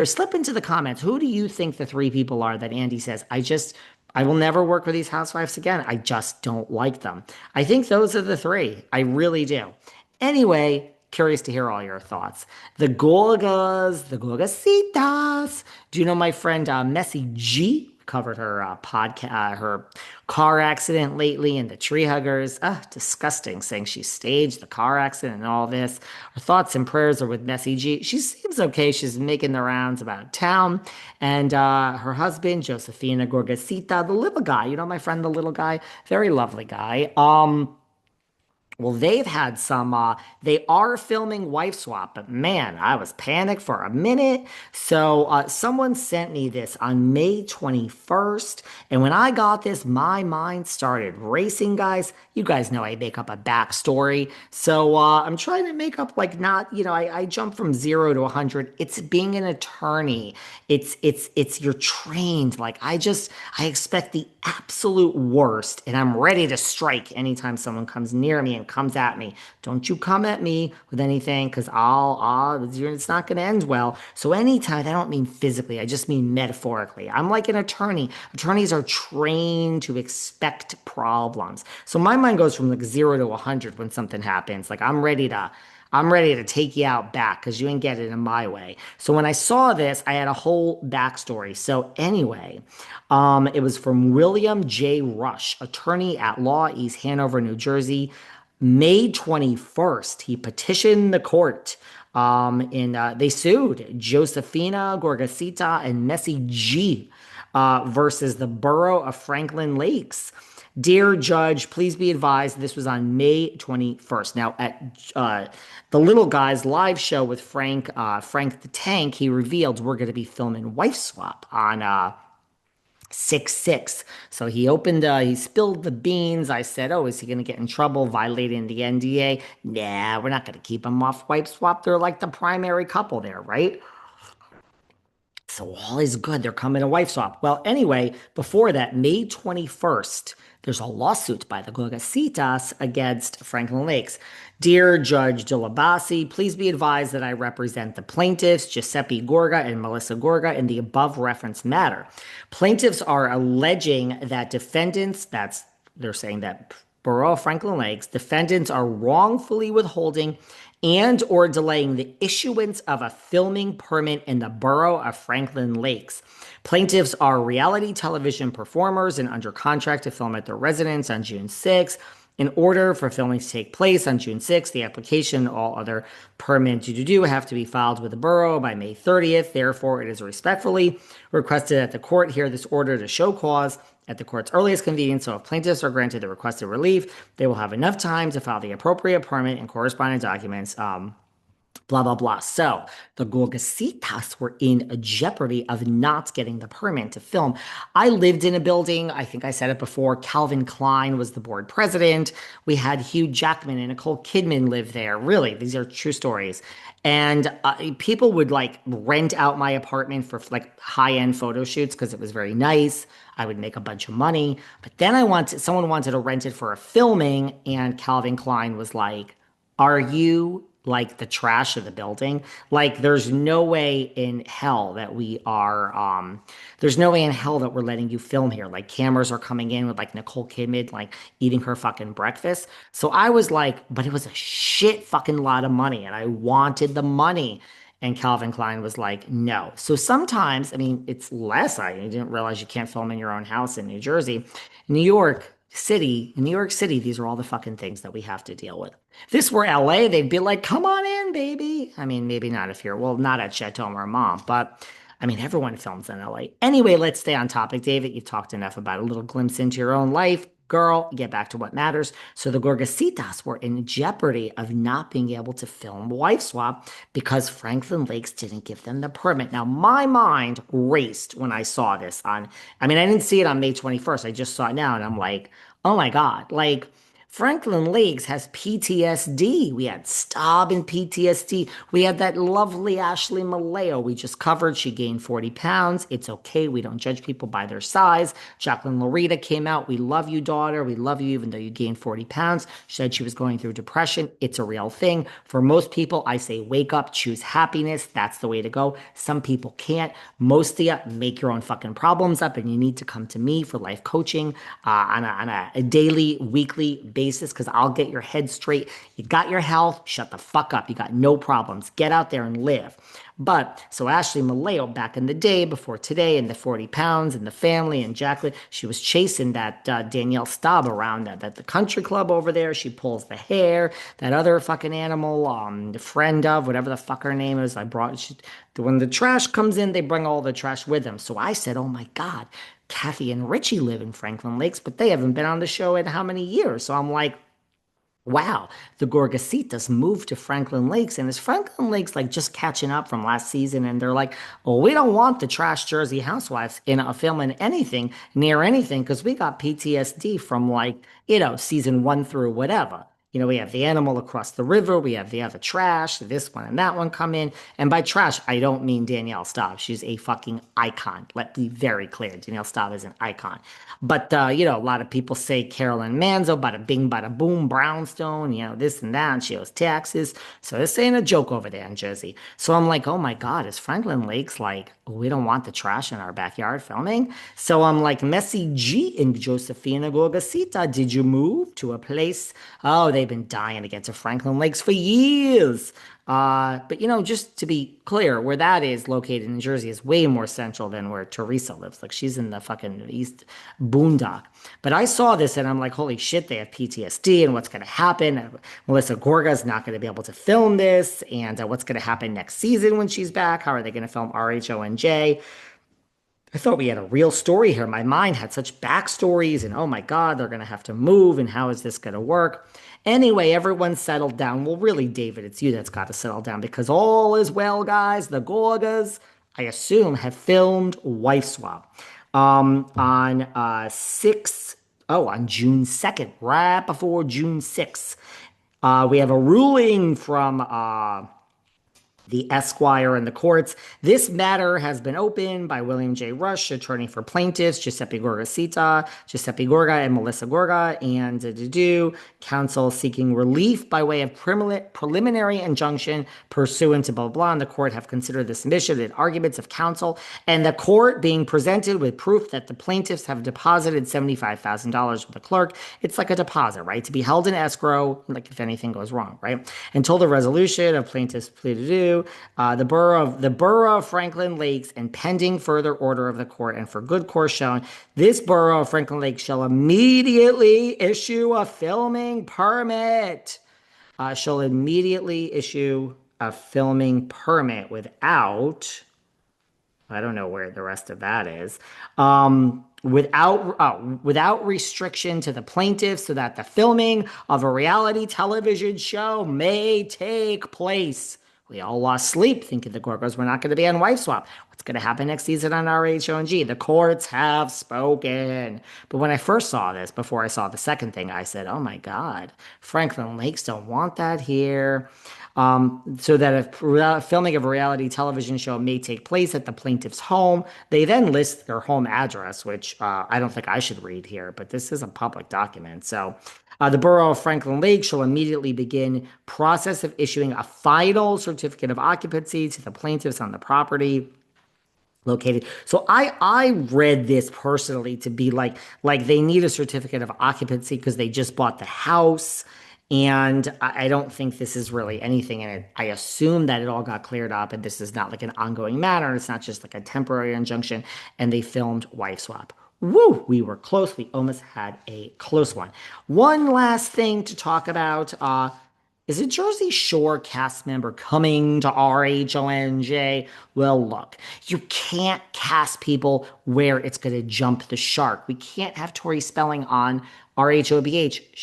Or slip into the comments. Who do you think the three people are that Andy says, I will never work with these housewives again. I just don't like them. I think those are the three. I really do. Anyway, curious to hear all your thoughts. The Gorgas, the Gorgasitas. Do you know my friend Messy G? Covered her podcast, her car accident lately, and the tree huggers. Disgusting, saying she staged the car accident and all this. Her thoughts and prayers are with Messy G. She seems okay. She's making the rounds about town, and her husband, Josefina Gorgasita, the little guy. You know my friend, the little guy, very lovely guy. Well, they've had some, they are filming Wife Swap, but man, I was panicked for a minute. So, someone sent me this on May 21st. And when I got this, my mind started racing, guys. You guys know I make up a backstory. So, I'm trying to make up like not, I jump from 0 to 100. It's being an attorney. It's you're trained. Like I expect the absolute worst and I'm ready to strike anytime someone comes near me and comes at me. Don't you come at me with anything because it's not going to end well. So anytime, I don't mean physically, I just mean metaphorically. I'm like an attorney. Attorneys are trained to expect problems. So my mind goes from like 0 to 100 when something happens. Like I'm ready to take you out back because you ain't get it in my way. So when I saw this, I had a whole backstory. So anyway, it was from William J. Rush, attorney at law, East Hanover, New Jersey. May 21st, he petitioned the court. And they sued Josefina Gorgasita and Messy G versus the borough of Franklin Lakes. Dear Judge, please be advised this was on May 21st. Now, at the Little Guys live show with Frank the Tank, he revealed we're going to be filming Wife Swap on 6/6. So he spilled the beans. I said, oh, is he going to get in trouble violating the NDA? Nah, we're not going to keep him off Wife Swap. They're like the primary couple there, right? So all is good. They're coming to wife swap. Well, anyway, before that, May 21st, there's a lawsuit by the Gorgasitas against Franklin Lakes. Dear Judge Dilabasi, please be advised that I represent the plaintiffs, Giuseppe Gorga and Melissa Gorga, in the above referenced matter. Plaintiffs are alleging that they're saying that Borough of Franklin Lakes, defendants are wrongfully withholding and or delaying the issuance of a filming permit in the borough of Franklin Lakes. Plaintiffs are reality television performers and under contract to film at their residence on June 6th. In order for filming to take place on June 6th, the application and all other permits to have to be filed with the borough by May 30th. Therefore, it is respectfully requested that the court hear this order to show cause at the court's earliest convenience. So if plaintiffs are granted the requested relief, they will have enough time to file the appropriate permit and corresponding documents. Blah, blah, blah. So the Gorgasitas were in a jeopardy of not getting the permit to film. I lived in a building. I think I said it before. Calvin Klein was the board president. We had Hugh Jackman and Nicole Kidman live there. Really, these are true stories. And people would like rent out my apartment for like high-end photo shoots because it was very nice. I would make a bunch of money. But then someone wanted to rent it for a filming, and Calvin Klein was like, are you like the trash of the building? Like there's no way in hell that there's no way in hell that we're letting you film here. Like cameras are coming in with like Nicole Kidman like eating her fucking breakfast. So I was like, but it was a shit fucking lot of money and I wanted the money. And Calvin Klein was like, no. So sometimes, I mean, it's less. I didn't realize you can't film in your own house in New Jersey. In New York City, these are all the fucking things that we have to deal with. If this were LA, they'd be like, come on in, baby. I mean, maybe not if not at Chateau Marmont, but I mean, everyone films in LA. Anyway, let's stay on topic, David. You've talked enough about a little glimpse into your own life. Girl, get back to what matters. So the Gorgasitas were in jeopardy of not being able to film Wife Swap because Franklin Lakes didn't give them the permit. Now, my mind raced when I saw this I didn't see it on May 21st. I just saw it now and I'm like, oh my God, like Franklin Lakes has PTSD. We had Staub and PTSD. We had that lovely Ashley Maleo we just covered. She gained 40 pounds. It's okay. We don't judge people by their size. Jacqueline Loretta came out. We love you, daughter. We love you even though you gained 40 pounds. She said she was going through depression. It's a real thing. For most people, I say wake up, choose happiness. That's the way to go. Some people can't. Most of you make your own fucking problems up, and you need to come to me for life coaching on a daily, weekly basis because I'll get your head straight. You got your health, shut the fuck up. You got no problems. Get out there and live. But so Ashley Maleo back in the day before today and the 40 pounds and the family and Jacqueline, she was chasing that Danielle Staub around at the country club over there. She pulls the hair, that other fucking animal, the friend of whatever the fuck her name is. When the trash comes in, they bring all the trash with them. So I said, oh my God, Kathy and Richie live in Franklin Lakes, but they haven't been on the show in how many years? So I'm like, wow, the Gorgasitas moved to Franklin Lakes, and is Franklin Lakes like just catching up from last season? And they're like, "Oh, we don't want the trash Jersey housewives in a filming anything near anything because we got PTSD from like season one through whatever." We have the animal across the river, we have the other trash, this one and that one come in. And by trash, I don't mean Danielle Staub. She's a fucking icon. Let me be very clear. Danielle Staub is an icon. But, a lot of people say Carolyn Manzo, bada bing, bada boom, brownstone, this and that, and she owes taxes. So this ain't a joke over there in Jersey. So I'm like, oh my God, is Franklin Lakes like, we don't want the trash in our backyard filming? So I'm like, Messy G and Josefina Gorgasita, did you move to a place? Oh, they've been dying to get to Franklin Lakes for years. But just to be clear, where that is located in Jersey is way more central than where Teresa lives. Like she's in the fucking East Boondock. But I saw this and I'm like, holy shit, they have PTSD and what's going to happen? Melissa Gorga's not going to be able to film this. And what's going to happen next season when she's back? How are they going to film RHONJ? I thought we had a real story here. My mind had such backstories and oh my God, they're going to have to move and how is this going to work? Anyway, everyone settled down. Well, really, David, it's you that's got to settle down because all is well, guys. The Gorgas, I assume, have filmed Wife Swap on 6, oh, on June 2nd, right before June 6th. We have a ruling from the Esquire and the courts. This matter has been opened by William J. Rush, attorney for plaintiffs, Giuseppe Gorgasita, Giuseppe Gorga, and Melissa Gorga, and counsel seeking relief by way of preliminary injunction pursuant to blah, blah, blah. And the court have considered the submission and arguments of counsel, and the court being presented with proof that the plaintiffs have deposited $75,000 with the clerk. It's like a deposit, right? To be held in escrow, like if anything goes wrong, right? Until the resolution of plaintiffs' plea to do, the borough of Franklin Lakes, and pending further order of the court, and for good cause shown, this borough of Franklin Lakes shall immediately issue a filming permit. Shall immediately issue a filming permit without. I don't know where the rest of that is. Without restriction to the plaintiffs, so that the filming of a reality television show may take place. We all lost sleep thinking the Gorgos were not going to be on Wife Swap. What's going to happen next season on RHONG? The courts have spoken. But when I first saw this, before I saw the second thing, I said, oh my God, Franklin Lakes don't want that here. So that if filming of a reality television show may take place at the plaintiff's home, they then list their home address, which I don't think I should read here, but this is a public document. So the borough of Franklin Lake shall immediately begin process of issuing a final certificate of occupancy to the plaintiffs on the property located. So I read this personally to be like they need a certificate of occupancy because they just bought the house. And I don't think this is really anything in it. I assume that it all got cleared up and this is not like an ongoing matter. It's not just like a temporary injunction. And they filmed Wife Swap. Woo! We were close. We almost had a close one. One last thing to talk about. Is a Jersey Shore cast member coming to RHONJ? Well, look, you can't cast people where it's going to jump the shark. We can't have Tori Spelling on RHOBH.